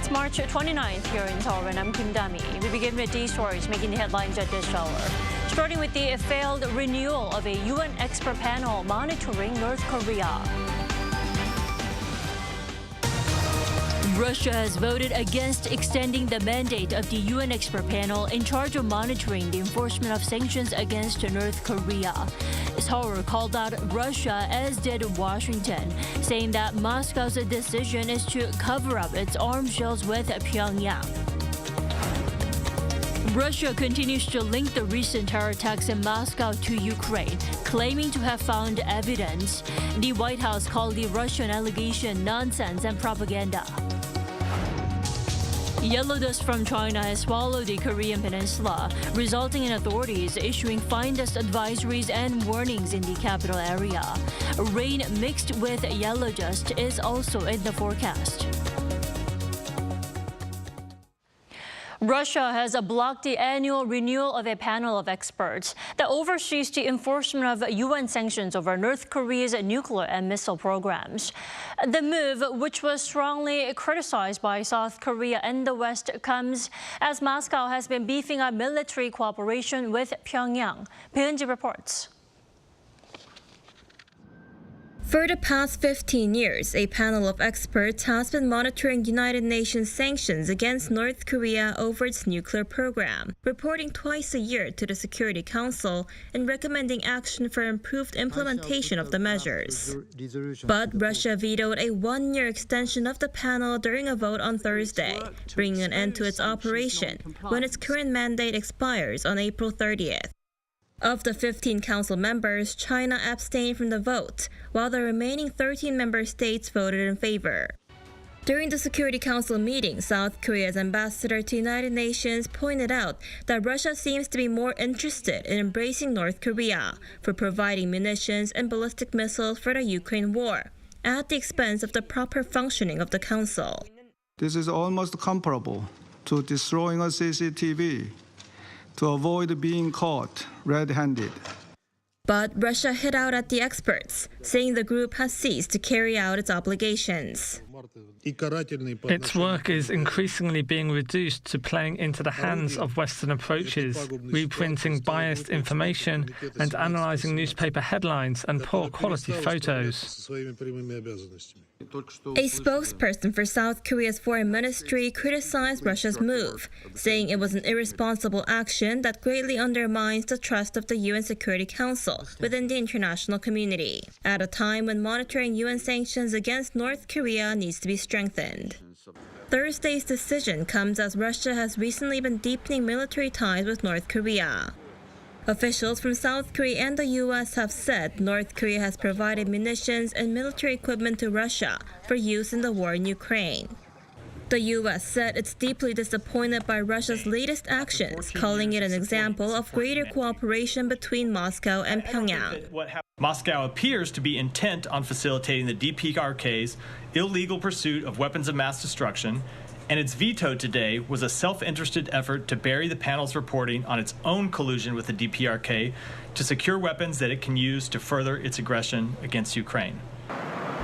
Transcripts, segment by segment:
It's March 29th here in Seoul, and I'm Kim Dami. We begin with these stories making the headlines at this hour. Starting with the failed renewal of a UN expert panel monitoring North Korea. Russia has voted against extending the mandate of the UN expert panel in charge of monitoring the enforcement of sanctions against North Korea. Seoul called out Russia, as did Washington, saying that Moscow's decision is to cover up its arms deals with Pyongyang. Russia continues to link the recent terror attacks in Moscow to Ukraine, claiming to have found evidence. The White House called the Russian allegation nonsense and propaganda. Yellow dust from China has swallowed the Korean peninsula, resulting in authorities issuing fine dust advisories and warnings in the capital area. Rain mixed with yellow dust is also in the forecast. Russia has blocked the annual renewal of a panel of experts that oversees the enforcement of UN sanctions over North Korea's nuclear and missile programs. The move, which was strongly criticized by South Korea and the West, comes as Moscow has been beefing up military cooperation with Pyongyang. Peunji reports. For the past 15 years, a panel of experts has been monitoring United Nations sanctions against North Korea over its nuclear program, reporting twice a year to the Security Council and recommending action for improved implementation of the measures. But Russia vetoed a one-year extension of the panel during a vote on Thursday, bringing an end to its operation when its current mandate expires on April 30th. Of the 15 council members, China abstained from the vote, while the remaining 13 member states voted in favor. During the Security Council meeting, South Korea's ambassador to United Nations pointed out that Russia seems to be more interested in embracing North Korea for providing munitions and ballistic missiles for the Ukraine war, at the expense of the proper functioning of the council. This is almost comparable to destroying a CCTV to avoid being caught red-handed. But Russia hit out at the experts, saying the group has ceased to carry out its obligations. Its work is increasingly being reduced to playing into the hands of Western approaches, reprinting biased information and analyzing newspaper headlines and poor quality photos. A spokesperson for South Korea's foreign ministry criticized Russia's move, saying it was an irresponsible action that greatly undermines the trust of the UN Security Council within the international community, at a time when monitoring UN sanctions against North Korea needs to be strengthened. Thursday's decision comes as Russia has recently been deepening military ties with North Korea. Officials from South Korea and the U.S. have said North Korea has provided munitions and military equipment to Russia for use in the war in Ukraine. The U.S. said it's deeply disappointed by Russia's latest actions, calling it an example of greater cooperation between Moscow and Pyongyang. Moscow appears to be intent on facilitating the DPRK's illegal pursuit of weapons of mass destruction, and its veto today was a self-interested effort to bury the panel's reporting on its own collusion with the DPRK to secure weapons that it can use to further its aggression against Ukraine.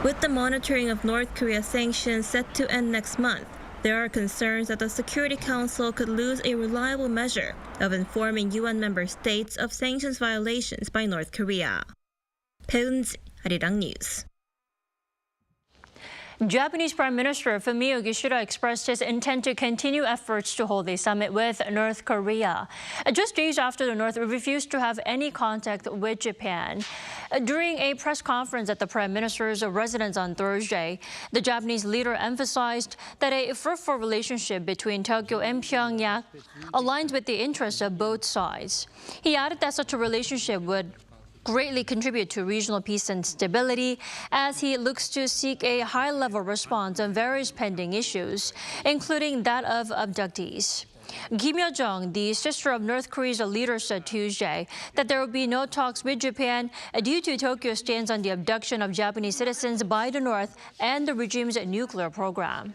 With the monitoring of North Korea's sanctions set to end next month, there are concerns that the Security Council could lose a reliable measure of informing UN member states of sanctions violations by North Korea. Peunji, Arirang News. Japanese Prime Minister Fumio Kishida expressed his intent to continue efforts to hold a summit with North Korea, just days after the North refused to have any contact with Japan. During a press conference at the Prime Minister's residence on Thursday, the Japanese leader emphasized that a fruitful relationship between Tokyo and Pyongyang aligns with the interests of both sides. He added that such a relationship would greatly contribute to regional peace and stability as he looks to seek a high-level response on various pending issues, including that of abductees. Kim Yo-jong, the sister of North Korea's leader, said Tuesday that there will be no talks with Japan due to Tokyo's stance on the abduction of Japanese citizens by the North and the regime's nuclear program.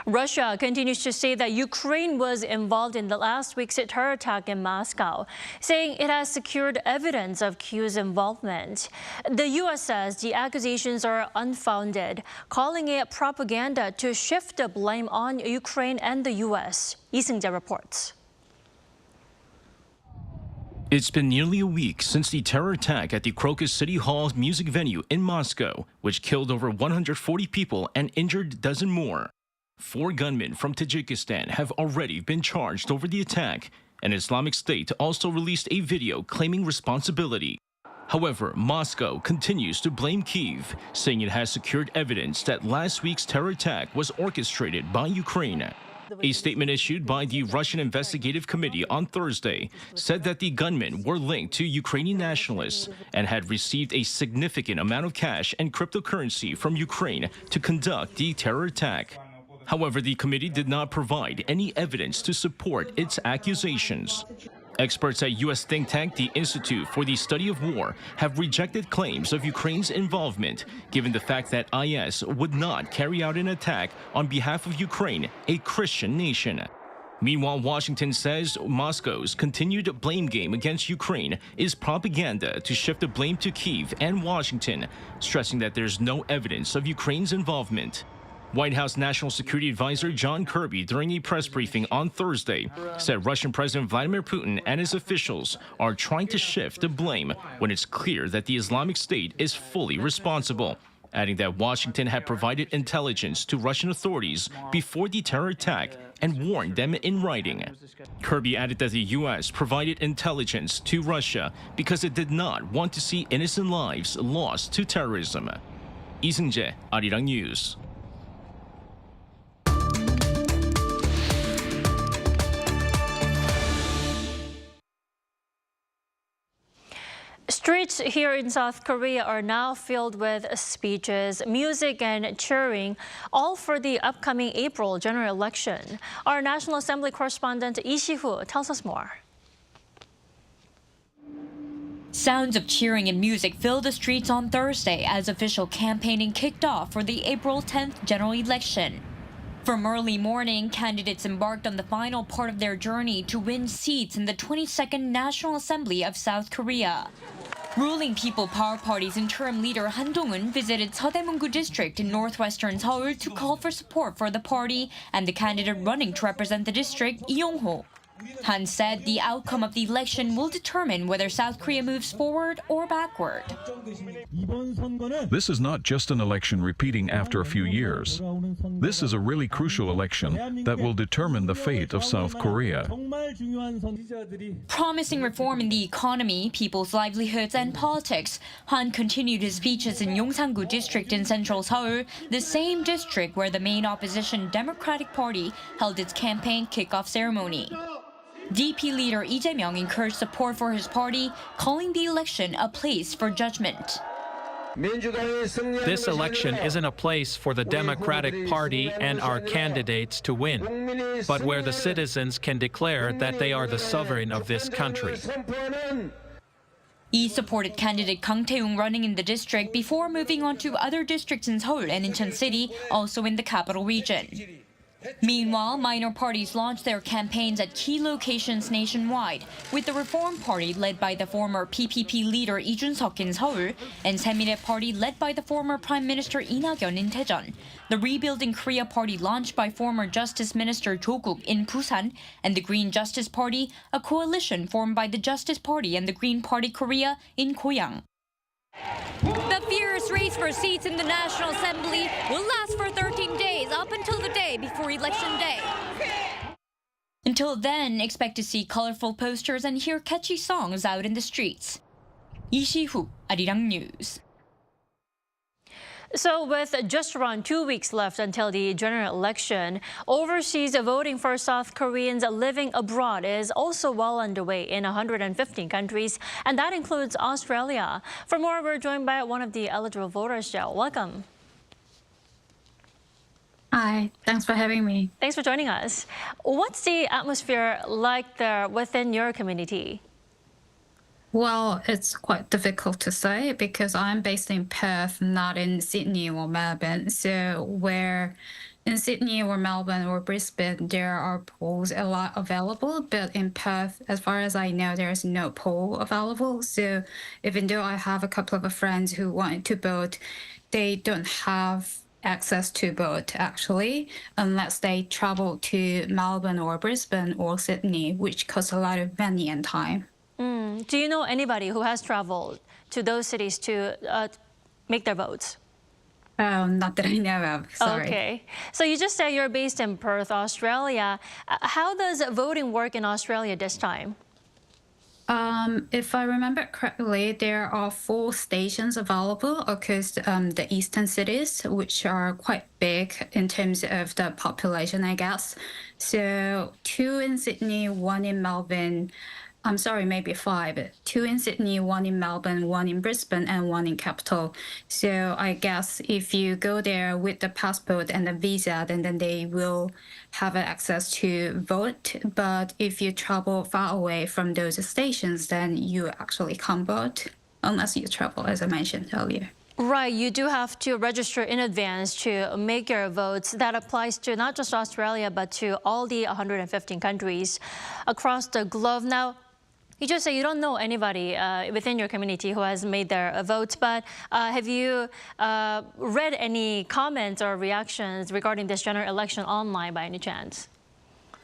Russia continues to say that Ukraine was involved in the last week's terror attack in Moscow, saying it has secured evidence of Kyiv's involvement. The U.S. says the accusations are unfounded, calling it propaganda to shift the blame on Ukraine and the U.S. Lee Seung-jae reports. It's been nearly a week since the terror attack at the Crocus City Hall music venue in Moscow, which killed over 140 people and injured a dozen more. 4 gunmen from Tajikistan have already been charged over the attack, and Islamic State also released a video claiming responsibility. However, Moscow continues to blame Kyiv, saying it has secured evidence that last week's terror attack was orchestrated by Ukraine. A statement issued by the Russian Investigative Committee on Thursday said that the gunmen were linked to Ukrainian nationalists and had received a significant amount of cash and cryptocurrency from Ukraine to conduct the terror attack. However, the committee did not provide any evidence to support its accusations. Experts at U.S. think tank the Institute for the Study of War have rejected claims of Ukraine's involvement, given the fact that IS would not carry out an attack on behalf of Ukraine, a Christian nation. Meanwhile, Washington says Moscow's continued blame game against Ukraine is propaganda to shift the blame to Kyiv and Washington, stressing that there's no evidence of Ukraine's involvement. White House National Security Advisor John Kirby, during a press briefing on Thursday, said Russian President Vladimir Putin and his officials are trying to shift the blame when it's clear that the Islamic State is fully responsible, adding that Washington had provided intelligence to Russian authorities before the terror attack and warned them in writing. Kirby added that the U.S. provided intelligence to Russia because it did not want to see innocent lives lost to terrorism. Lee Seung-jae, Arirang News. Streets here in South Korea are now filled with speeches, music, and cheering, all for the upcoming April general election. Our National Assembly correspondent Lee Si-hoo tells us more. Sounds of cheering and music filled the streets on Thursday as official campaigning kicked off for the April 10th general election. From early morning, candidates embarked on the final part of their journey to win seats in the 22nd National Assembly of South Korea. Ruling People Power Party's interim leader Han Dong-un visited Seodaemun-gu district in northwestern Seoul to call for support for the party and the candidate running to represent the district, Lee Yong-ho. Han said the outcome of the election will determine whether South Korea moves forward or backward. This is not just an election repeating after a few years. This is a really crucial election that will determine the fate of South Korea. Promising reform in the economy, people's livelihoods, and politics, Han continued his speeches in Yongsan-gu district in central Seoul, the same district where the main opposition Democratic Party held its campaign kickoff ceremony. DP leader Lee Jae-myung encouraged support for his party, calling the election a place for judgment. This election isn't a place for the Democratic Party and our candidates to win, but where the citizens can declare that they are the sovereign of this country. Lee supported candidate Kang Tae-young running in the district before moving on to other districts in Seoul and Incheon City, also in the capital region. Meanwhile, minor parties launched their campaigns at key locations nationwide, with the Reform Party led by the former PPP leader Lee Jun-seok in Seoul, and Saemilnaet Party led by the former Prime Minister Lee Na-kyun in Daejeon, the Rebuilding Korea Party launched by former Justice Minister Jo Guk in Busan, and the Green Justice Party, a coalition formed by the Justice Party and the Green Party Korea in Goyang. The fierce race for seats in the National Assembly will last for 13 days, up until the day before Election Day. Until then, expect to see colorful posters and hear catchy songs out in the streets. Lee Si-hoo, Arirang News. So with just around 2 weeks left until the general election, overseas voting for South Koreans living abroad is also well underway in 115 countries, and that includes Australia. For more, we're joined by one of the eligible voters, Joe. Welcome. Hi, thanks for having me. Thanks for joining us. What's the atmosphere like there within your community? Well, it's quite difficult to say because I'm based in Perth, not in Sydney or Melbourne. So we're in Sydney or Melbourne or Brisbane, there are pools a lot available, but in Perth, as far as I know, there's no pool available. So even though I have a couple of friends who wanted to boat, they don't have access to boat actually, unless they travel to Melbourne or Brisbane or Sydney, which costs a lot of money and time. Do you know anybody who has traveled to those cities to make their votes? Not that I know of, sorry. Okay. So you just said you're based in Perth, Australia. How does voting work in Australia this time? If I remember correctly, there are 4 stations available across the eastern cities, which are quite big in terms of the population, I guess. So 2 in Sydney, 1 in Melbourne. I'm sorry, maybe 5. 2 in Sydney, 1 in Melbourne, 1 in Brisbane, and 1 in Capital. So I guess if you go there with the passport and the visa, then they will have access to vote. But if you travel far away from those stations, then you actually can't vote unless you travel, as I mentioned earlier. Right, you do have to register in advance to make your votes. That applies to not just Australia, but to all the 115 countries across the globe. Now, you just say you don't know anybody within your community who has made their votes, but have you read any comments or reactions regarding this general election online by any chance?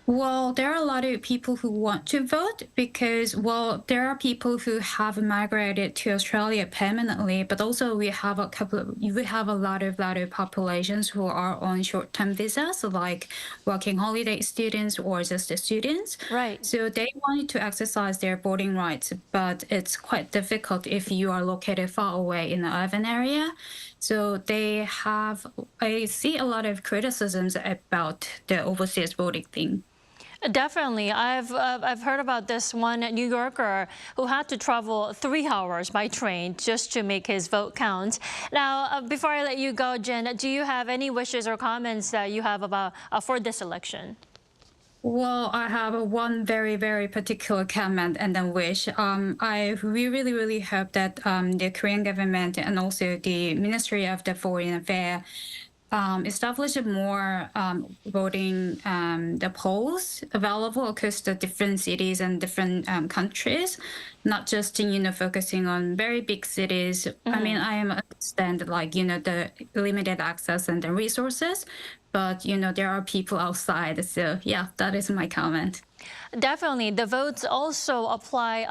Well, there are a lot of people who want to vote because, well, there are people who have migrated to Australia permanently, but also we have a lot of populations who are on short-term visas, like working holiday students or just the students. Right. So they wanted to exercise their voting rights, but it's quite difficult if you are located far away in the urban area. So I see a lot of criticisms about the overseas voting thing. Definitely. I've heard about this one New Yorker who had to travel 3 hours by train just to make his vote count. Now, before I let you go, Jen, do you have any wishes or comments that you have about for this election? Well, I have one very, very particular comment and then wish. I really, really hope that the Korean government and also the Ministry of the Foreign Affairs establish more voting the polls available across the different cities and different countries, not just focusing on very big cities. I mean, I understand the limited access and the resources, but there are people outside. So yeah, that is my comment. Definitely. The votes also apply,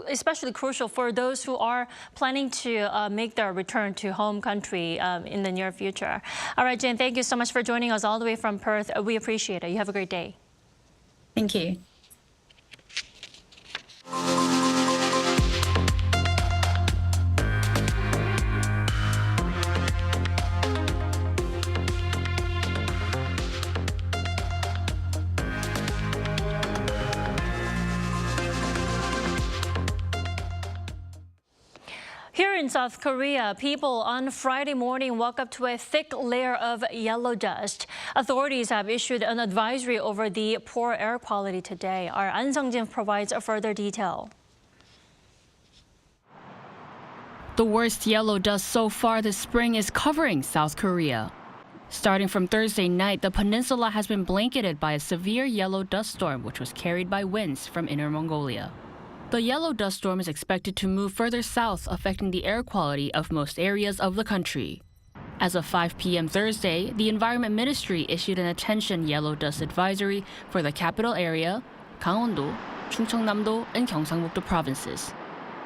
especially crucial for those who are planning to make their return to home country in the near future. All right, Jane, thank you so much for joining us all the way from Perth. We appreciate it. You have a great day. Thank you. Here in South Korea, people on Friday morning woke up to a thick layer of yellow dust. Authorities have issued an advisory over the poor air quality today. Our An Sung-jin provides a further detail. The worst yellow dust so far this spring is covering South Korea. Starting from Thursday night, the peninsula has been blanketed by a severe yellow dust storm, which was carried by winds from Inner Mongolia. The yellow dust storm is expected to move further south, affecting the air quality of most areas of the country. As of 5 p.m. Thursday, the Environment Ministry issued an attention yellow dust advisory for the capital area, Gangwon-do, Chungcheongnam-do, and Gyeongsang-buk-do provinces.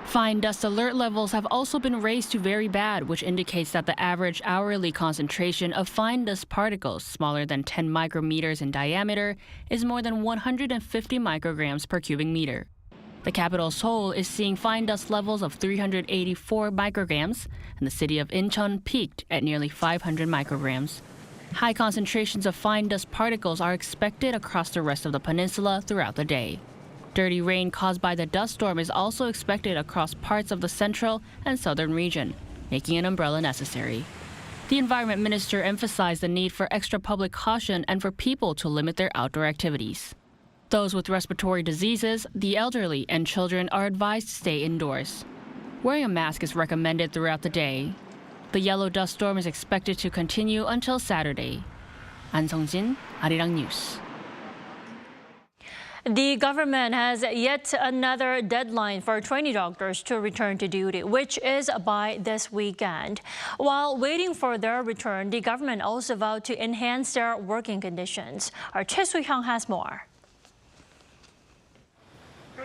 Fine dust alert levels have also been raised to very bad, which indicates that the average hourly concentration of fine dust particles smaller than 10 micrometers in diameter is more than 150 micrograms per cubic meter. The capital Seoul is seeing fine dust levels of 384 micrograms, and the city of Incheon peaked at nearly 500 micrograms. High concentrations of fine dust particles are expected across the rest of the peninsula throughout the day. Dirty rain caused by the dust storm is also expected across parts of the central and southern region, making an umbrella necessary. The Environment Minister emphasized the need for extra public caution and for people to limit their outdoor activities. Those with respiratory diseases, the elderly, and children are advised to stay indoors. Wearing a mask is recommended throughout the day. The yellow dust storm is expected to continue until Saturday. An Sung-jin, Arirang News. The government has yet another deadline for trainee doctors to return to duty, which is by this weekend. While waiting for their return, the government also vowed to enhance their working conditions. Our Choi Soo-hyung has more.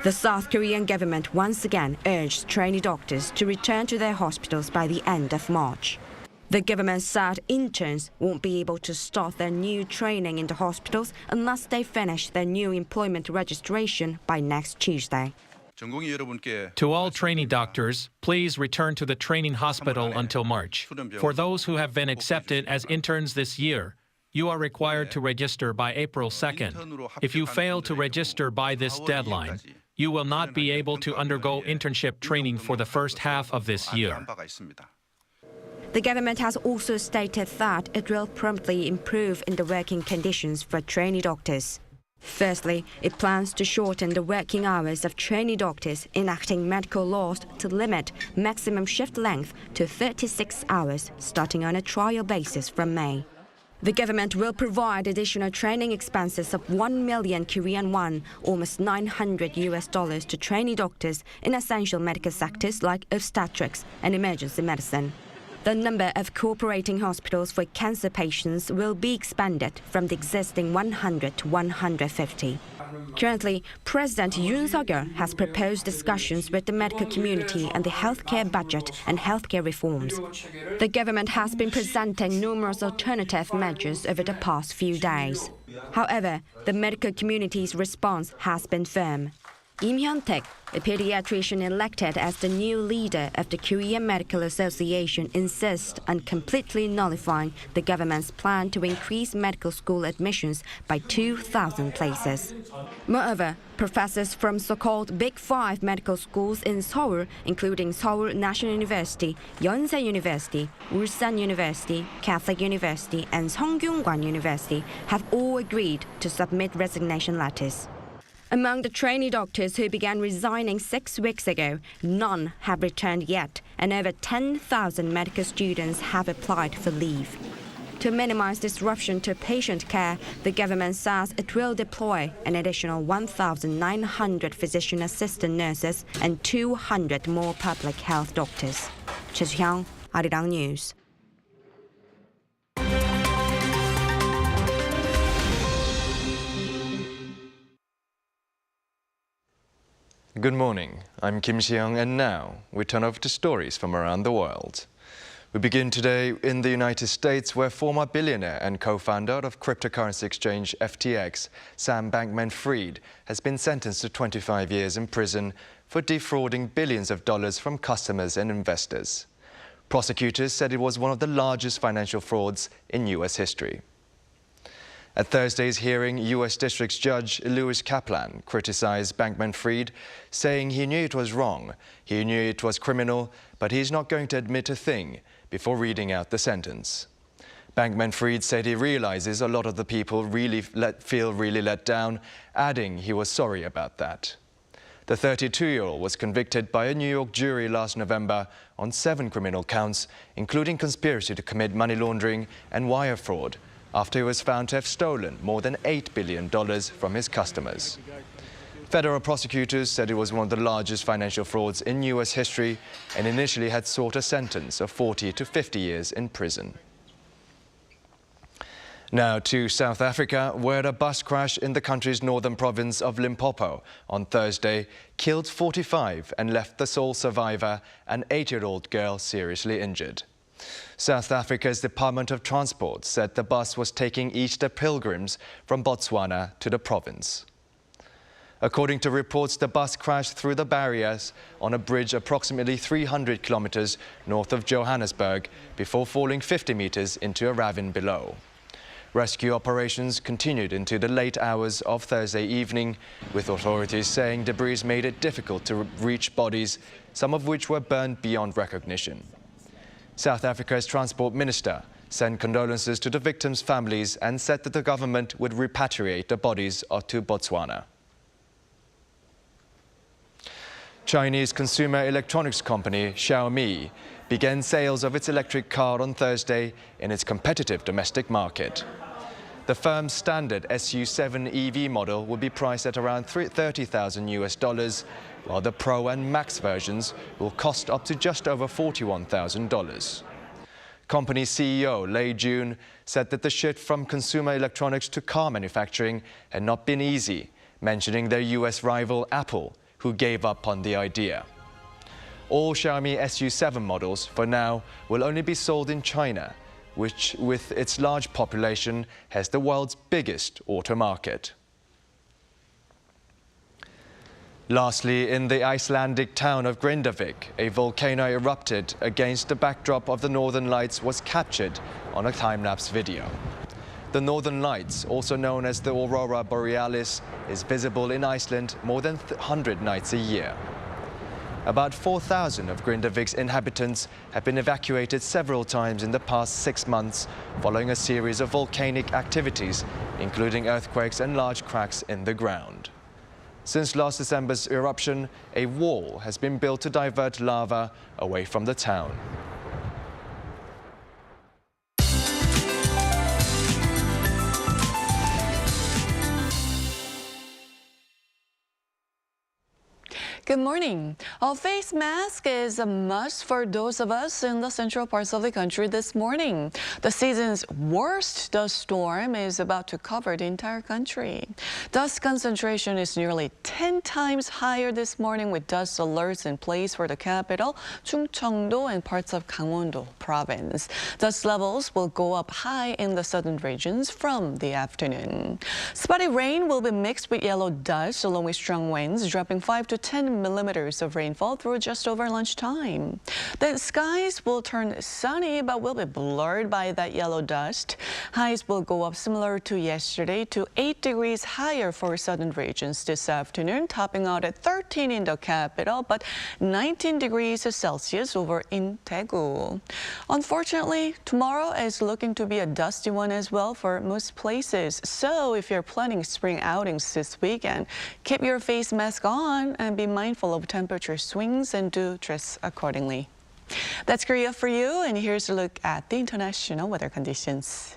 The South Korean government once again urged trainee doctors to return to their hospitals by the end of March. The government said interns won't be able to start their new training in the hospitals unless they finish their new employment registration by next Tuesday. To all trainee doctors, please return to the training hospital until March. For those who have been accepted as interns this year, you are required to register by April 2nd. If you fail to register by this deadline, you will not be able to undergo internship training for the first half of this year. The government has also stated that it will promptly improve in the working conditions for trainee doctors. Firstly, it plans to shorten the working hours of trainee doctors, enacting medical laws to limit maximum shift length to 36 hours, starting on a trial basis from May. The government will provide additional training expenses of 1 million Korean won, almost $900 to trainee doctors in essential medical sectors like obstetrics and emergency medicine. The number of cooperating hospitals for cancer patients will be expanded from the existing 100 to 150. Currently, President Yoon Suk-yeol has proposed discussions with the medical community on the healthcare budget and healthcare reforms. The government has been presenting numerous alternative measures over the past few days. However, the medical community's response has been firm. Im Hyun-taek, a pediatrician elected as the new leader of the Korean Medical Association, insists on completely nullifying the government's plan to increase medical school admissions by 2,000 places. Moreover, professors from so-called Big Five medical schools in Seoul, including Seoul National University, Yonsei University, Ulsan University, Catholic University, and Seongkyungwan University, have all agreed to submit resignation letters. Among the trainee doctors who began resigning 6 weeks ago, none have returned yet, and over 10,000 medical students have applied for leave. To minimize disruption to patient care, the government says it will deploy an additional 1,900 physician assistant nurses and 200 more public health doctors. Choi Soo-hyung, Arirang News. Good morning, I'm Kim Si-young, and now we turn over to stories from around the world. We begin today in the United States, where former billionaire and co-founder of cryptocurrency exchange FTX, Sam Bankman-Fried, has been sentenced to 25 years in prison for defrauding billions of dollars from customers and investors. Prosecutors said it was one of the largest financial frauds in U.S. history. At Thursday's hearing, U.S. District Judge Lewis Kaplan criticized Bankman-Fried, saying he knew it was wrong, he knew it was criminal, but he's not going to admit a thing, before reading out the sentence. Bankman-Fried said he realizes a lot of the people feel really let down, adding he was sorry about that. The 32-year-old was convicted by a New York jury last November on 7 criminal counts, including conspiracy to commit money laundering and wire fraud, after he was found to have stolen more than $8 billion from his customers. Federal prosecutors said it was one of the largest financial frauds in U.S. history and initially had sought a sentence of 40 to 50 years in prison. Now to South Africa, where a bus crash in the country's northern province of Limpopo on Thursday killed 45 and left the sole survivor, an 8-year-old girl, seriously injured. South Africa's Department of Transport said the bus was taking Easter pilgrims from Botswana to the province. According to reports, the bus crashed through the barriers on a bridge approximately 300 kilometers north of Johannesburg before falling 50 meters into a ravine below. Rescue operations continued into the late hours of Thursday evening, with authorities saying debris made it difficult to reach bodies, some of which were burned beyond recognition. South Africa's Transport Minister sent condolences to the victims' families and said that the government would repatriate the bodies to Botswana. Chinese consumer electronics company Xiaomi began sales of its electric car on Thursday in its competitive domestic market. The firm's standard SU7 EV model will be priced at around $30,000 US, while the Pro and Max versions will cost up to just over $41,000. Company CEO Lei Jun said that the shift from consumer electronics to car manufacturing had not been easy, mentioning their US rival Apple, who gave up on the idea. All Xiaomi SU7 models, for now, will only be sold in China, which, with its large population, has the world's biggest auto market. Lastly, in the Icelandic town of Grindavik, a volcano erupted against the backdrop of the Northern Lights was captured on a time-lapse video. The Northern Lights, also known as the Aurora Borealis, is visible in Iceland more than 100 nights a year. About 4,000 of Grindavik's inhabitants have been evacuated several times in the past 6 months following a series of volcanic activities, including earthquakes and large cracks in the ground. Since last December's eruption, a wall has been built to divert lava away from the town. Good morning. A face mask is a must for those of us in the central parts of the country this morning. The season's worst dust storm is about to cover the entire country. Dust concentration is nearly 10 times higher this morning, with dust alerts in place for the capital, Chungcheongdo, and parts of Gangwon-do province. Dust levels will go up high in the southern regions from the afternoon. Spotty rain will be mixed with yellow dust along with strong winds, dropping 5 to 10 millimeters of rainfall through just over lunchtime. The skies will turn sunny but will be blurred by that yellow dust. Highs will go up similar to yesterday to 8 degrees higher for southern regions this afternoon, topping out at 13 in the capital, but 19 degrees Celsius over in Daegu. Unfortunately, tomorrow is looking to be a dusty one as well for most places. So if you're planning spring outings this weekend, keep your face mask on and be mindful of temperature swings and do dress accordingly. That's Korea for you, and here's a look at the international weather conditions.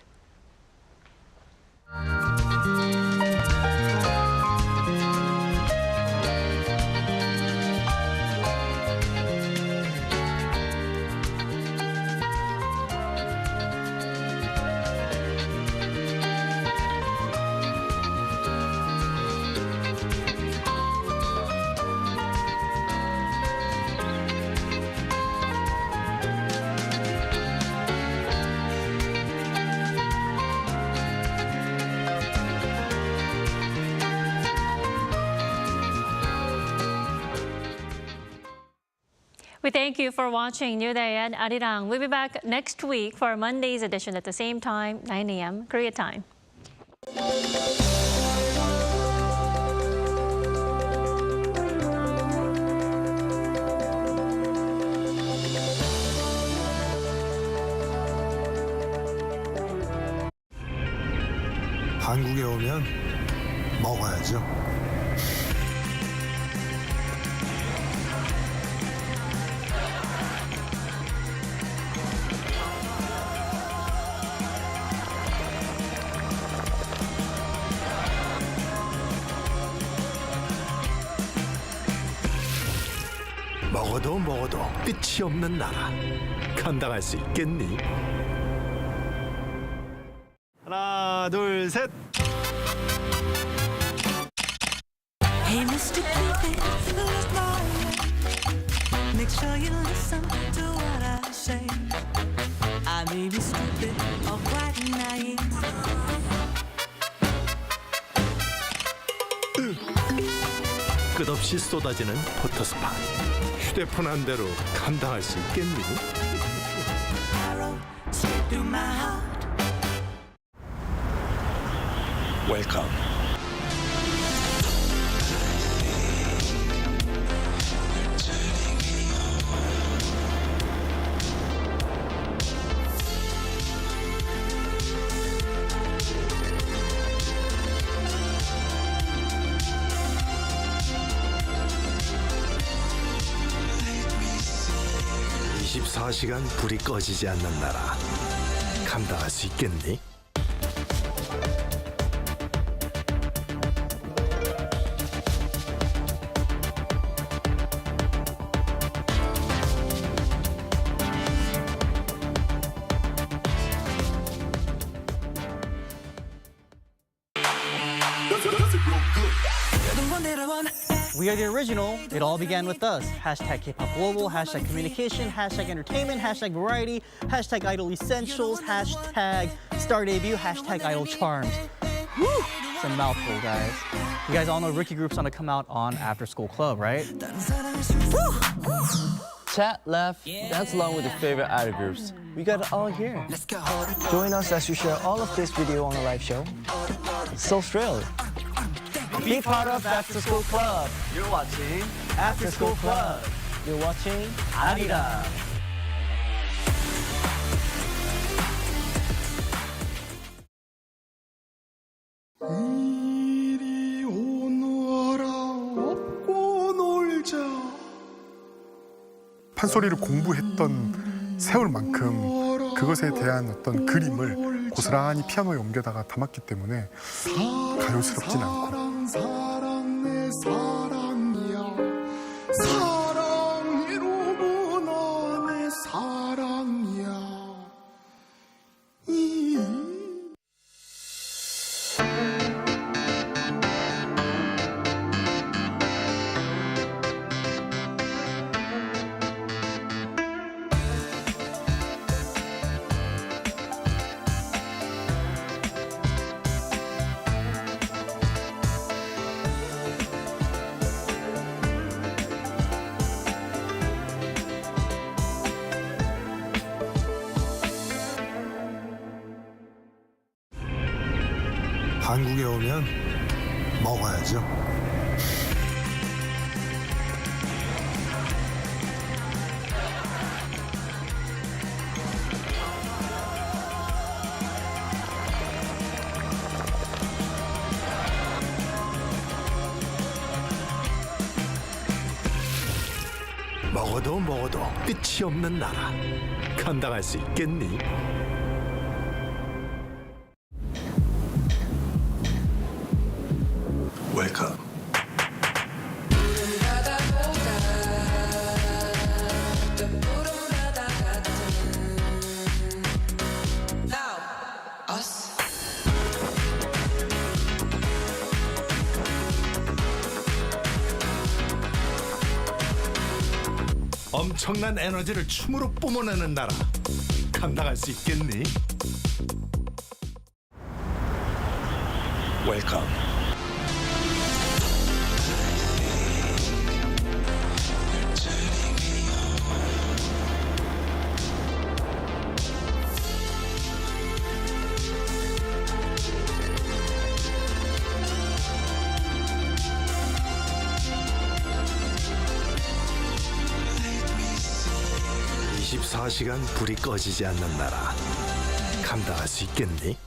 We thank you for watching New Day at Arirang. We'll be back next week for Monday's edition at the same time, 9 a.m. Korea time. 한국에 오면 먹어야죠. 먹어도 끝이 없는 나라. 감당할 수 있겠니? 하나, 둘, 셋. Hey, Mr. Cupid, make sure you listen to what I say. I may be stupid or quite naive. 끝없이 쏟아지는 포토스팟. 휴대폰 한 대로 감당할 수 있겠니? 웰컴. (24시간) 불이 꺼지지 않는 나라. 감당할 수 있겠니? We are the original. It all began with us. Hashtag K-pop global, hashtag communication, hashtag entertainment, hashtag variety, hashtag idol essentials, hashtag star debut, hashtag idol charms. Woo! It's a mouthful, guys. You guys all know rookie groups on to come out on After School Club, right? Chat left, dance along with your favorite idol groups. We got it all here. Join us as we share all of this video on a live show. So thrilled. Be part of After School Club. You're watching After School Club. You're watching Arirang. 이리 오너라 업고 놀자. 판소리를 공부했던 세월만큼 그것에 대한 어떤 그림을 고스란히 피아노에 옮겨다가 담았기 때문에 가요스럽진 않고. 사랑 내 사랑이야 사랑이로구나 내 사랑이야. 한국에 오면 먹어야죠. 먹어도 먹어도 끝이 없는 나라. 감당할 수 있겠니? 웰컴. 엄청난 에너지를 춤으로 뿜어내는 나라. 감당할 수 있겠니? 웰컴. 24시간 불이 꺼지지 않는 나라. 감당할 수 있겠니?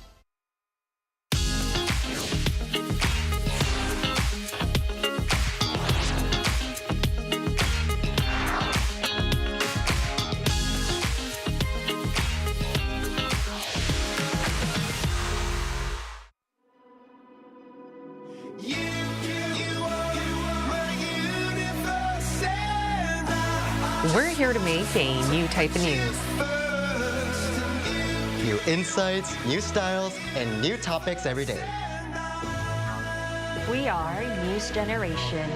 We're here to make a new type of news. New insights, new styles, and new topics every day. We are News Generation.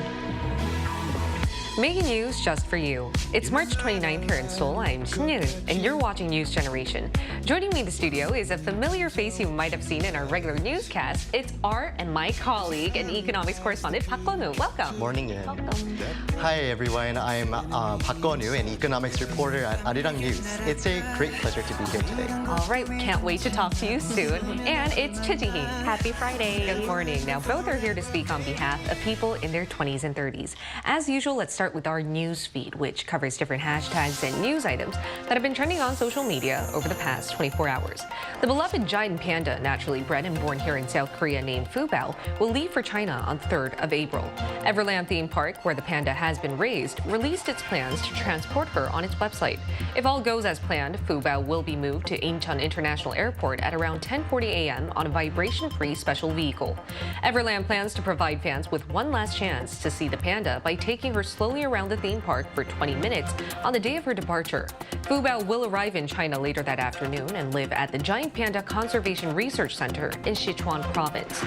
Making news just for you. It's March 29th here in Seoul. I'm Shin, and you're watching News Generation. Joining me in the studio is a familiar face you might have seen in our regular newscast. It's our and my colleague and economics correspondent, Park Kwon-woo. Welcome. Morning, Yin. Welcome. Hi, everyone. I'm Park Kwon-woo, an economics reporter at Arirang News. It's a great pleasure to be here today. All right, we can't wait to talk to you soon. And it's Choi Ji-hee. Happy Friday. Good morning. Now, both are here to speak on behalf of people in their 20s and 30s. As usual, let's start with our news feed, which covers different hashtags and news items that have been trending on social media over the past 24 hours. The beloved giant panda, naturally bred and born here in South Korea named Fubao, will leave for China on the 3rd of April. Everland theme park, where the panda has been raised, released its plans to transport her on its website. If all goes as planned, Fubao will be moved to Incheon International Airport at around 10:40 a.m. on a vibration-free special vehicle. Everland plans to provide fans with one last chance to see the panda by taking her slowly only around the theme park for 20 minutes on the day of her departure. Fu Bao will arrive in China later that afternoon and live at the Giant Panda Conservation Research Center in Sichuan province.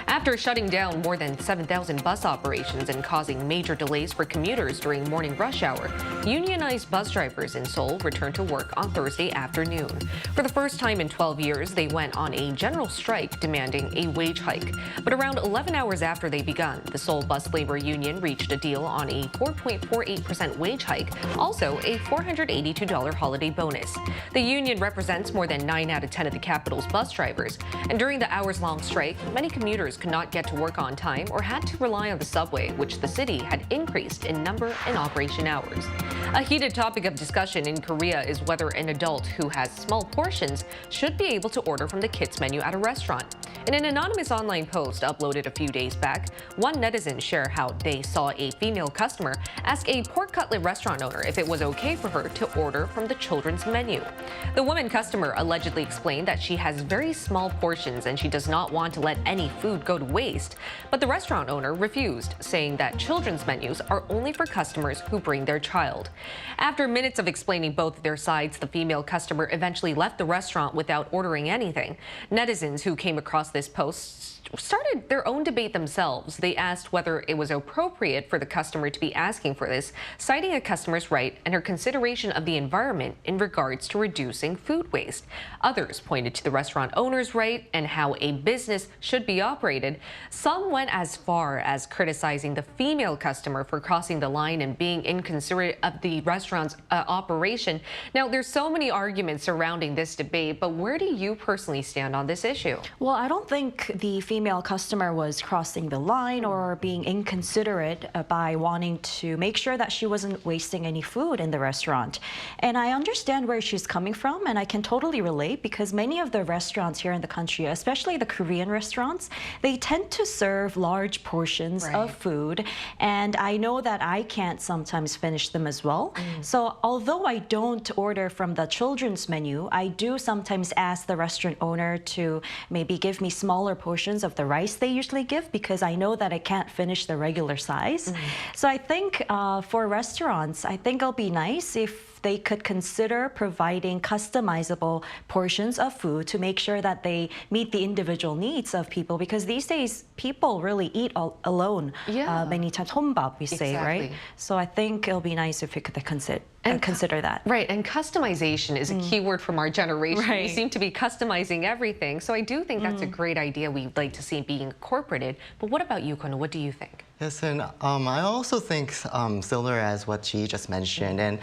After shutting down more than 7,000 bus operations and causing major delays for commuters during morning rush hour, unionized bus drivers in Seoul returned to work on Thursday afternoon. For the first time in 12 years, they went on a general strike demanding a wage hike. But around 11 hours after they begun, the Seoul Bus Labor Union reached a deal on a 4.48% wage hike, also a $482 holiday bonus. The union represents more than 9 out of 10 of the capital's bus drivers, and during the hours-long strike, many commuters could not get to work on time or had to rely on the subway, which the city had increased in number and operation hours. A heated topic of discussion in Korea is whether an adult who has small portions should be able to order from the kids menu at a restaurant. In an anonymous online post uploaded a few days back, one netizen shared how they saw a female customer ask a pork cutlet restaurant owner if it was okay for her to order from the children's menu. The woman customer allegedly explained that she has very small portions and she does not want to let any food go to waste. But the restaurant owner refused, saying that children's menus are only for customers who bring their child. After minutes of explaining both their sides, the female customer eventually left the restaurant without ordering anything. Netizens who came across this post started their own debate themselves. They asked whether it was appropriate for the customer to be asking for this, citing a customer's right and her consideration of the environment in regards to reducing food waste. Others pointed to the restaurant owner's right and how a business should be operated. Some went as far as criticizing the female customer for crossing the line and being inconsiderate of the restaurant's operation. Now, there's so many arguments surrounding this debate, but where do you personally stand on this issue? Well, I don't think the female customer was crossing the line or being inconsiderate by wanting to make sure that she wasn't wasting any food in the restaurant. And I understand where she's coming from, and I can totally relate because many of the restaurants here in the country, especially the Korean restaurants, they tend to serve large portions of food, and I know that I can't sometimes finish them as well. So although I don't order from the children's menu, I do sometimes ask the restaurant owner to maybe give me smaller portions of the rice they usually give because I know that I can't finish the regular size. So I think for restaurants, I think it'll be nice if they could consider providing customizable portions of food to make sure that they meet the individual needs of people, because these days people really eat alone. Many times, 혼밥 we say, right? So I think it'll be nice if we could consider that. Right, and customization is a key word from our generation. Right. We seem to be customizing everything. So I do think that's a great idea we'd like to see being incorporated. But what about you, Kono? What do you think? Yes, and I also think similar as what Ji just mentioned. And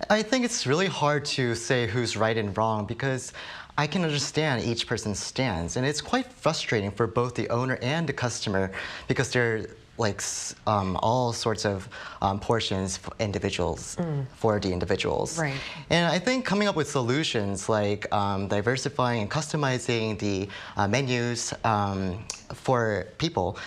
I think it's really hard to say who's right and wrong because I can understand each person's stance. And it's quite frustrating for both the owner and the customer because they're like all sorts of portions for individuals, for the individuals. Right. And I think coming up with solutions like diversifying and customizing the menus for people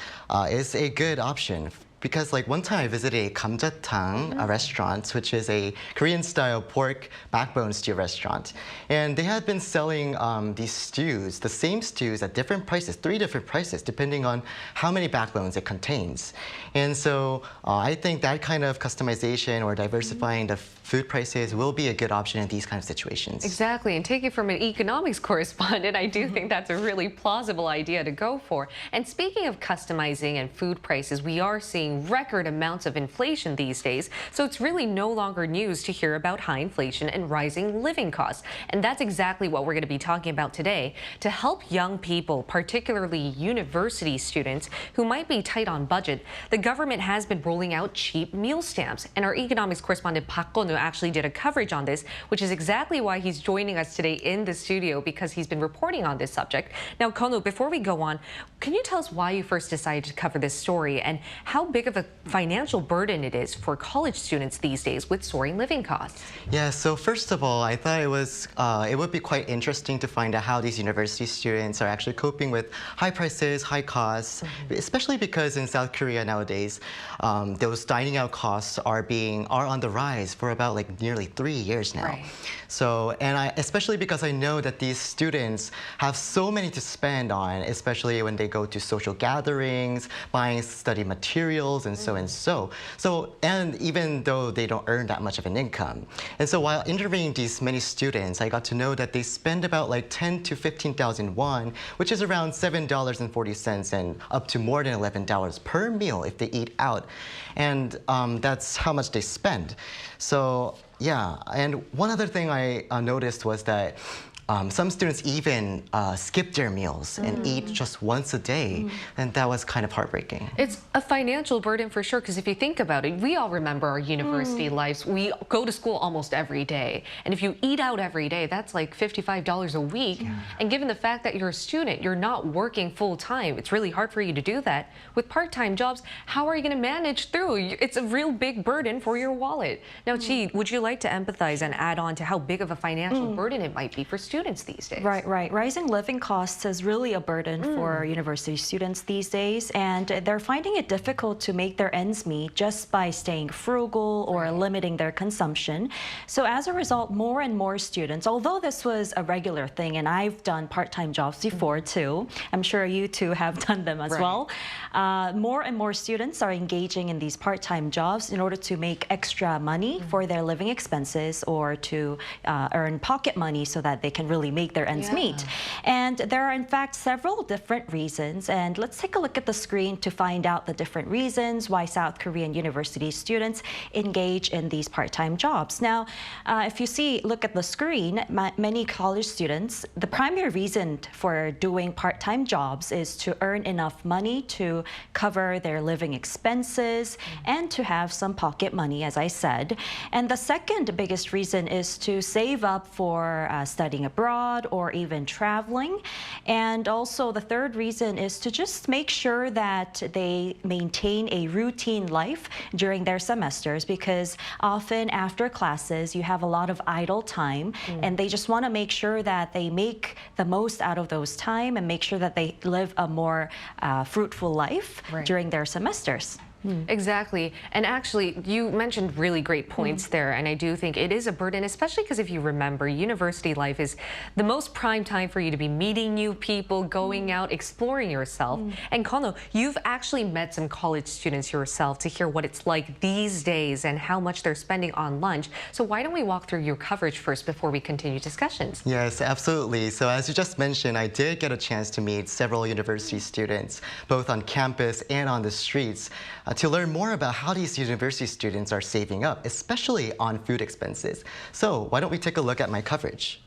is a good option. Because like one time I visited a 감자탕 restaurant, which is a Korean-style pork backbone stew restaurant. And they had been selling these stews, the same stews at different prices, 3 different prices, depending on how many backbones it contains. And so I think that kind of customization or diversifying the food prices will be a good option in these kind of situations. Exactly, and taking from an economics correspondent, I do think that's a really plausible idea to go for. And speaking of customizing and food prices, we are seeing record amounts of inflation these days, so it's really no longer news to hear about high inflation and rising living costs. And that's exactly what we're going to be talking about today to help young people, particularly university students who might be tight on budget. The government has been rolling out cheap meal stamps, and our economics correspondent Park Gon-woo actually did a coverage on this, which is exactly why he's joining us today in the studio, because he's been reporting on this subject. Now, Gon-woo, before we go on, can you tell us why you first decided to cover this story and how big of a financial burden it is for college students these days with soaring living costs? Yeah, so first of all, I thought it would be quite interesting to find out how these university students are actually coping with high prices, high costs, especially because in South Korea nowadays, those dining out costs are on the rise for about like nearly 3 years now. Right. So, and especially because I know that these students have so many to spend on, especially when they go to social gatherings, buying study materials, meals and so and so. And even though they don't earn that much of an income. And so while interviewing these many students, I got to know that they spend about like 10 to 15,000 won, which is around $7.40 and up to more than $11 per meal if they eat out. And that's how much they spend. So yeah, and one other thing I noticed was that some students even skip their meals and eat just once a day, and that was kind of heartbreaking. It's a financial burden for sure, because if you think about it, we all remember our university lives. We go to school almost every day, and if you eat out every day, that's like $55 a week. And given the fact that you're a student, you're not working full time, it's really hard for you to do that. With part-time jobs, how are you going to manage through? It's a real big burden for your wallet. Now, Chi, would you like to empathize and add on to how big of a financial burden it might be for students these days? Right. Rising living costs is really a burden for university students these days, and they're finding it difficult to make their ends meet just by staying frugal or limiting their consumption. So as a result, more and more students, although this was a regular thing, and I've done part-time jobs before too, I'm sure you two have done them as well, more and more students are engaging in these part-time jobs in order to make extra money for their living expenses or to earn pocket money so that they can really make their ends meet. And there are in fact several different reasons, and let's take a look at the screen to find out the different reasons why South Korean university students engage in these part-time jobs. Now, if you look at the screen, many college students, the primary reason for doing part-time jobs is to earn enough money to cover their living expenses and to have some pocket money, as I said. And the second biggest reason is to save up for studying abroad or even traveling. And also the third reason is to just make sure that they maintain a routine life during their semesters, because often after classes you have a lot of idle time and they just want to make sure that they make the most out of those time and make sure that they live a more fruitful life during their semesters. Exactly. And actually, you mentioned really great points there, and I do think it is a burden, especially because if you remember, university life is the most prime time for you to be meeting new people, going out, exploring yourself. And Kono, you've actually met some college students yourself to hear what it's like these days and how much they're spending on lunch. So why don't we walk through your coverage first before we continue discussions? Yes, absolutely. So as you just mentioned, I did get a chance to meet several university students, both on campus and on the streets, to learn more about how these university students are saving up, especially on food expenses. So why don't we take a look at my coverage?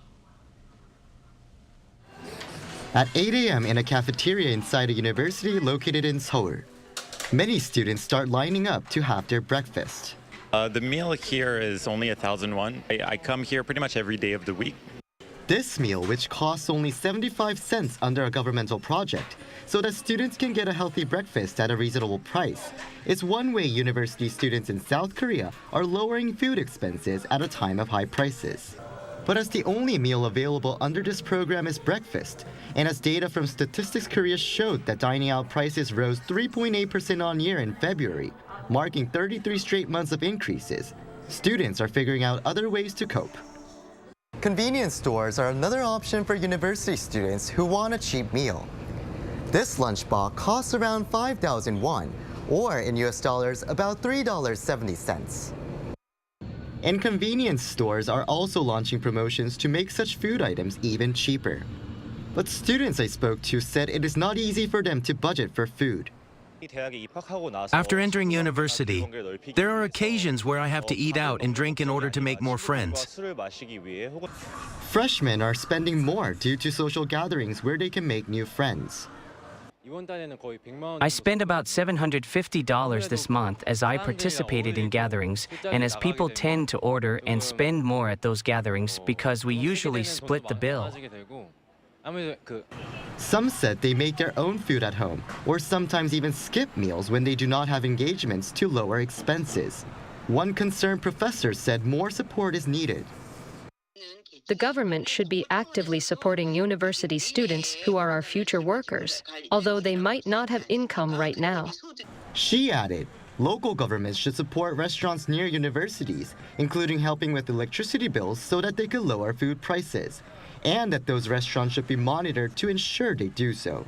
At 8 a.m. in a cafeteria inside a university located in Seoul, many students start lining up to have their breakfast. The meal here is only 1,000 won. I come here pretty much every day of the week. This meal, which costs only 75 cents under a governmental project, so that students can get a healthy breakfast at a reasonable price, is one way university students in South Korea are lowering food expenses at a time of high prices. But as the only meal available under this program is breakfast, and as data from Statistics Korea showed that dining out prices rose 3.8% on year in February, marking 33 straight months of increases, students are figuring out other ways to cope. Convenience stores are another option for university students who want a cheap meal. This lunchbox costs around 5,000 won, or in US dollars, about $3.70. And convenience stores are also launching promotions to make such food items even cheaper. But students I spoke to said it is not easy for them to budget for food. After entering university, there are occasions where I have to eat out and drink in order to make more friends. Freshmen are spending more due to social gatherings where they can make new friends. I spent about $750 this month as I participated in gatherings and as people tend to order and spend more at those gatherings because we usually split the bill. Some said they make their own food at home, or sometimes even skip meals when they do not have engagements to lower expenses. One concerned professor said more support is needed. The government should be actively supporting university students who are our future workers, although they might not have income right now. She added, local governments should support restaurants near universities, including helping with electricity bills so that they could lower food prices, and that those restaurants should be monitored to ensure they do so.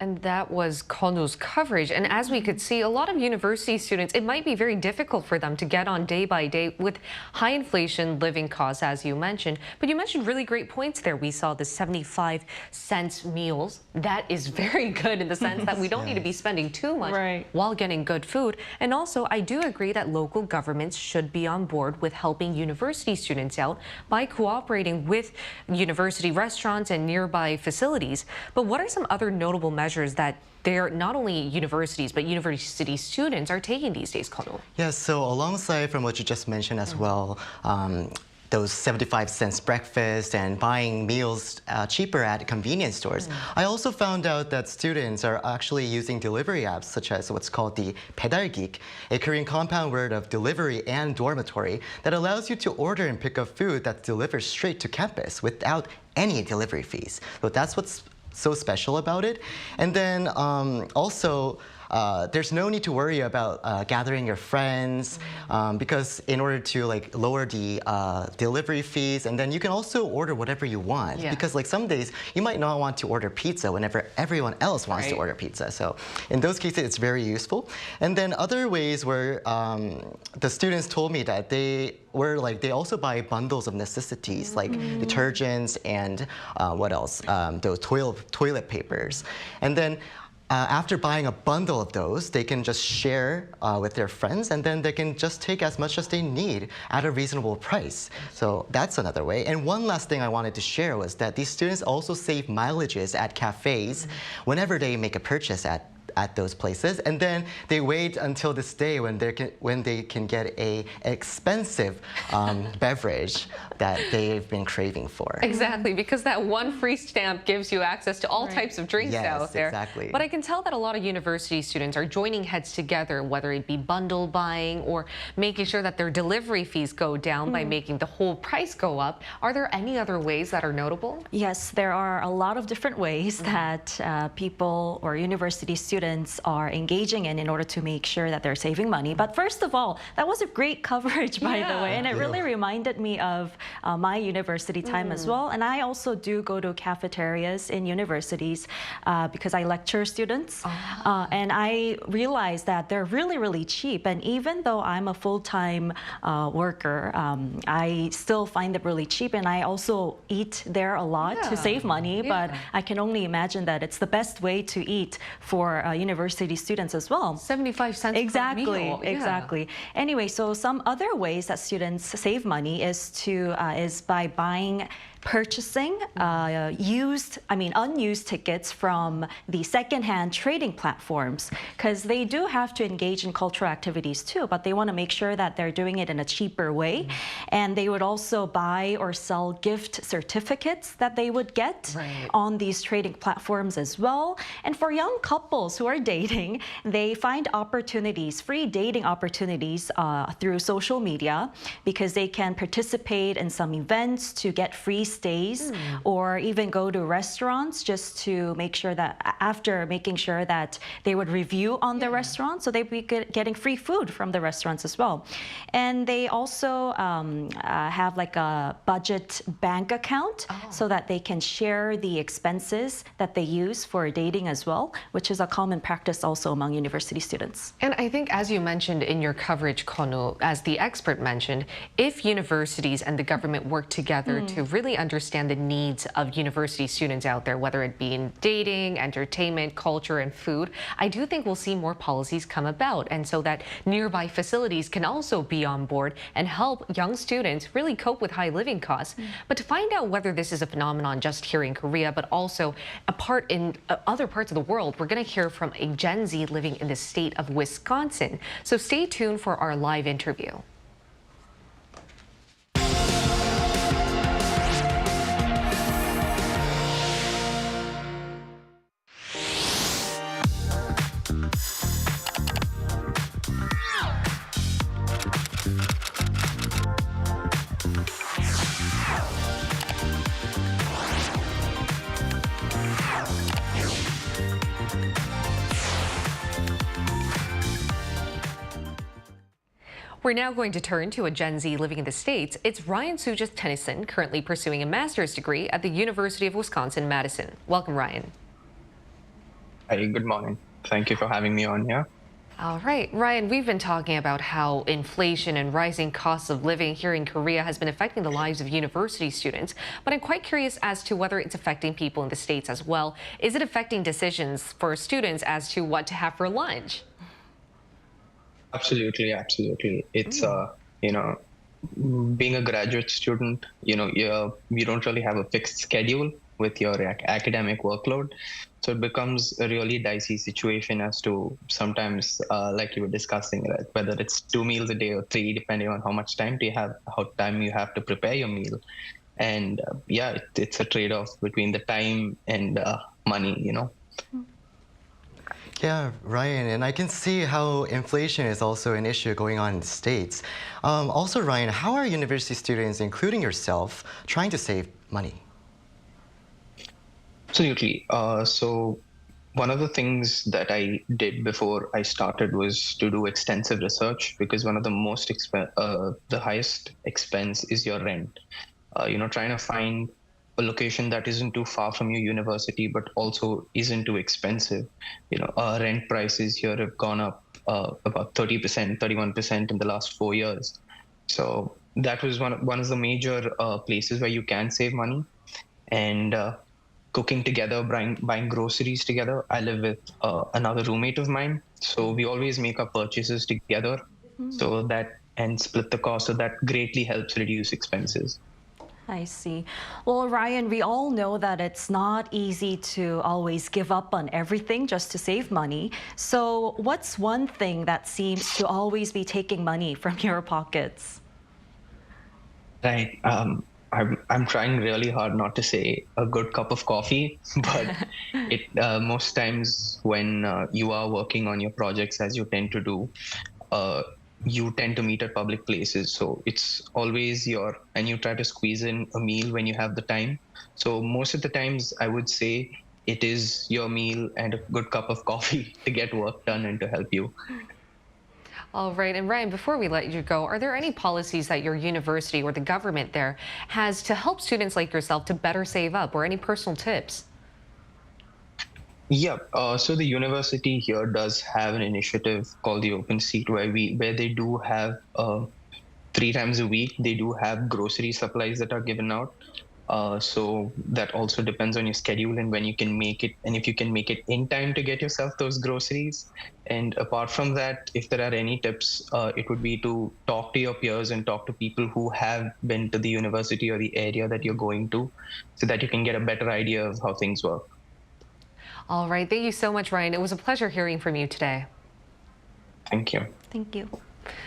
And that was Konu's coverage. And as we could see, a lot of university students, it might be very difficult for them to get on day by day with high inflation living costs, as you mentioned. But you mentioned really great points there. We saw the 75-cent meals. That is very good in the sense that we don't need to be spending too much while getting good food. And also, I do agree that local governments should be on board with helping university students out by cooperating with university restaurants and nearby facilities. But what are some other notable measures that they're not only universities, but university students are taking these days, Kono? Yeah, so alongside from what you just mentioned as well, those 75-cent breakfast and buying meals cheaper at convenience stores. I also found out that students are actually using delivery apps such as what's called the 배달geek, a Korean compound word of delivery and dormitory that allows you to order and pick up food that's delivered straight to campus without any delivery fees. So that's what's so special about it. And then also, there's no need to worry about gathering your friends because in order to lower the delivery fees, and then you can also order whatever you want because some days you might not want to order pizza whenever everyone else wants to order pizza. So in those cases, it's very useful. And then other ways where the students told me that they also buy bundles of necessities like detergents and what else? Those toilet papers. And then after buying a bundle of those, they can just share with their friends, and then they can just take as much as they need at a reasonable price. So that's another way. And one last thing I wanted to share was that these students also save mileages at cafes whenever they make a purchase at those places, and then they wait until this day when they can get a expensive beverage that they've been craving for. Exactly, because that one free stamp gives you access to all types of drinks out there. Exactly. But I can tell that a lot of university students are joining heads together, whether it be bundle buying or making sure that their delivery fees go down by making the whole price go up. Are there any other ways that are notable? Yes, there are a lot of different ways that people or university students are engaging in order to make sure that they're saving money. But first of all, that was a great coverage, by the way, and it really reminded me of my university time as well. And I also do go to cafeterias in universities because I lecture students. And I realized that they're really, really cheap. And even though I'm a full-time worker, I still find them really cheap. And I also eat there a lot to save money. But I can only imagine that it's the best way to eat for university students as well. 75 cents per meal. Exactly. Anyway, so some other ways that students save money is by purchasing unused tickets from the secondhand trading platforms, because they do have to engage in cultural activities too, but they want to make sure that they're doing it in a cheaper way. And they would also buy or sell gift certificates that they would get on these trading platforms as well. And for young couples who are dating, they find opportunities, free dating opportunities through social media, because they can participate in some events to get free stays or even go to restaurants just to make sure that after making sure that they would review on the restaurant, so they'd be getting free food from the restaurants as well. And they also have like a budget bank account so that they can share the expenses that they use for dating as well, which is a common practice also among university students. And I think, as you mentioned in your coverage, Kono, as the expert mentioned, if universities and the government work together to really understand the needs of university students out there, whether it be in dating, entertainment, culture, and food, I do think we'll see more policies come about, and so that nearby facilities can also be on board and help young students really cope with high living costs. But to find out whether this is a phenomenon just here in Korea, but also a part in other parts of the world, we're going to hear from a Gen Z living in the state of Wisconsin. So stay tuned for our live interview. We're now going to turn to a Gen Z living in the States. It's Ryan Sujith Tennyson, currently pursuing a master's degree at the University of Wisconsin-Madison. Welcome, Ryan. Hi, good morning. Thank you for having me on here. All right, Ryan, we've been talking about how inflation and rising costs of living here in Korea has been affecting the lives of university students, but I'm quite curious as to whether it's affecting people in the States as well. Is it affecting decisions for students as to what to have for lunch? Absolutely, absolutely. It's you know, being a graduate student, you don't really have a fixed schedule with your academic workload. So it becomes a really dicey situation as to sometimes, like you were discussing, right, whether it's 2 meals a day or 3, depending on how much time you have to prepare your meal. And it's a trade-off between the time and money, Yeah, Ryan, and I can see how inflation is also an issue going on in the States. Also, Ryan, how are university students, including yourself, trying to save money? Absolutely. So one of the things that I did before I started was to do extensive research, because one of the the highest expense is your rent. Trying to find a location that isn't too far from your university, but also isn't too expensive. Rent prices here have gone up about 30%, 31% in the last 4 years. So that was one of the major places where you can save money. And cooking together, buying groceries together. I live with another roommate of mine, so we always make our purchases together, and split the cost. So that greatly helps reduce expenses. I see. Well, Ryan, we all know that it's not easy to always give up on everything just to save money. So what's one thing that seems to always be taking money from your pockets? Right. I'm trying really hard not to say a good cup of coffee, but most times when you are working on your projects, as you tend to do, you tend to meet at public places. So it's always and you try to squeeze in a meal when you have the time. So most of the times I would say it is your meal and a good cup of coffee to get work done and to help you. All right, and Ryan, before we let you go, are there any policies that your university or the government there has to help students like yourself to better save up, or any personal tips? Yeah, so the university here does have an initiative called the Open Seat, where they do have 3 times a week, they do have grocery supplies that are given out. So that also depends on your schedule and when you can make it, and if you can make it in time to get yourself those groceries. And apart from that, if there are any tips, it would be to talk to your peers and talk to people who have been to the university or the area that you're going to, so that you can get a better idea of how things work. All right, thank you so much, Ryan. It was a pleasure hearing from you today. Thank you. Thank you.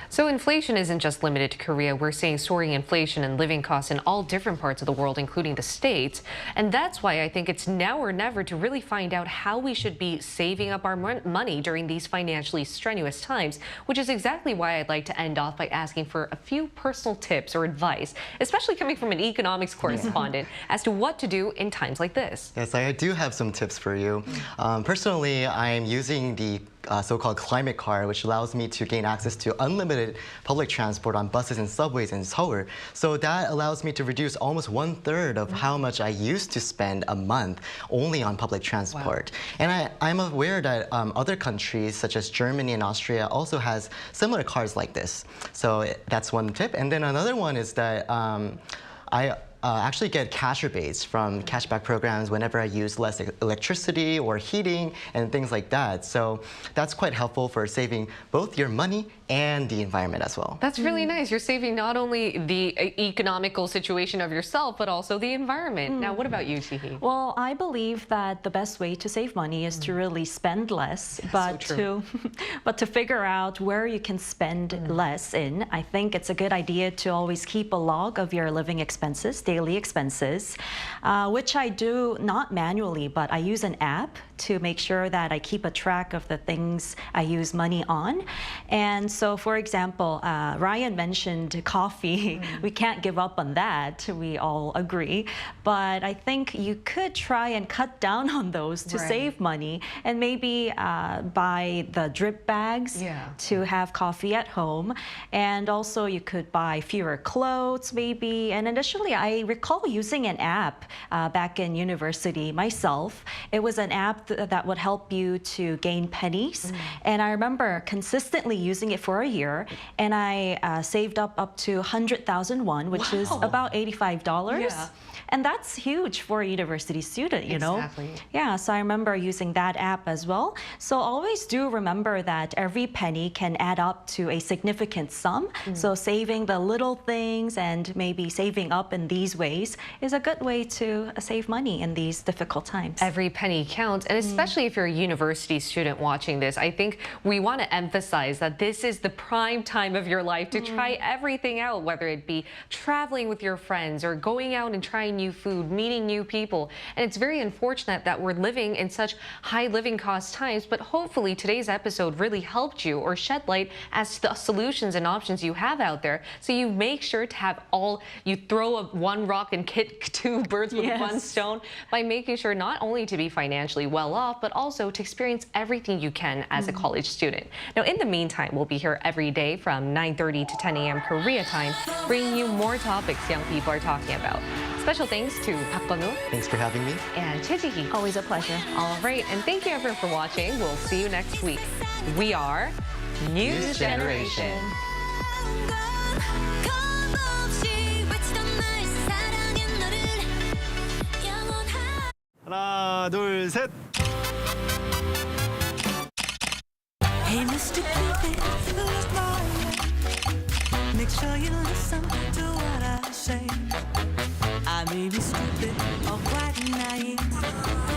So inflation isn't just limited to Korea. We're seeing soaring inflation and living costs in all different parts of the world, including the States. And that's why I think it's now or never to really find out how we should be saving up our money during these financially strenuous times, which is exactly why I'd like to end off by asking for a few personal tips or advice, especially coming from an economics correspondent, as to what to do in times like this. Yes, I do have some tips for you. Personally, I'm using the so-called climate card, which allows me to gain access to unlimited public transport on buses and subways in Seoul. So that allows me to reduce almost 1/3 of how much I used to spend a month only on public transport. Wow. And I'm aware that other countries, such as Germany and Austria, also has similar cards like this. So that's one tip. And then another one is that I actually get cash rebates from cashback programs whenever I use less electricity or heating and things like that. So that's quite helpful for saving both your money and the environment as well. That's really nice. You're saving not only the economical situation of yourself, but also the environment. Now, what about you, Jihi? Well, I believe that the best way to save money is to really spend less, but to figure out where you can spend less in. I think it's a good idea to always keep a log of your living expenses, daily expenses, which I do not manually, but I use an app to make sure that I keep a track of the things I use money on. And so, for example, Ryan mentioned coffee. We can't give up on that. We all agree. But I think you could try and cut down on those to save money, and maybe buy the drip bags to have coffee at home. And also you could buy fewer clothes maybe. And initially I I recall using an app back in university myself. It was an app that would help you to gain pennies. And I remember consistently using it for a year. And I saved up to 100,000 won, which is about $85. Yeah. And that's huge for a university student, you know? Exactly. Yeah, so I remember using that app as well. So always do remember that every penny can add up to a significant sum. So saving the little things and maybe saving up in these ways is a good way to save money in these difficult times. Every penny counts, and especially if you're a university student watching this, I think we want to emphasize that this is the prime time of your life to try everything out, whether it be traveling with your friends or going out and trying new food, meeting new people. And it's very unfortunate that we're living in such high living cost times, but hopefully today's episode really helped you or shed light as to the solutions and options you have out there. So you make sure to have you throw one rock and hit two birds with one stone by making sure not only to be financially well off, but also to experience everything you can as a college student. Now, in the meantime, we'll be here every day from 9:30 to 10 a.m. Korea time, bringing you more topics young people are talking about. Special thanks to Park Bun-woo. Thanks for having me. And Choi Ji-hee. Always a pleasure. All right, and thank you everyone for watching. We'll see you next week. We are News Generation. 하나, 둘, 셋. Hey, Mr. Cupid, who's lying? Make sure you listen to what I say. I may be stupid or quite naive.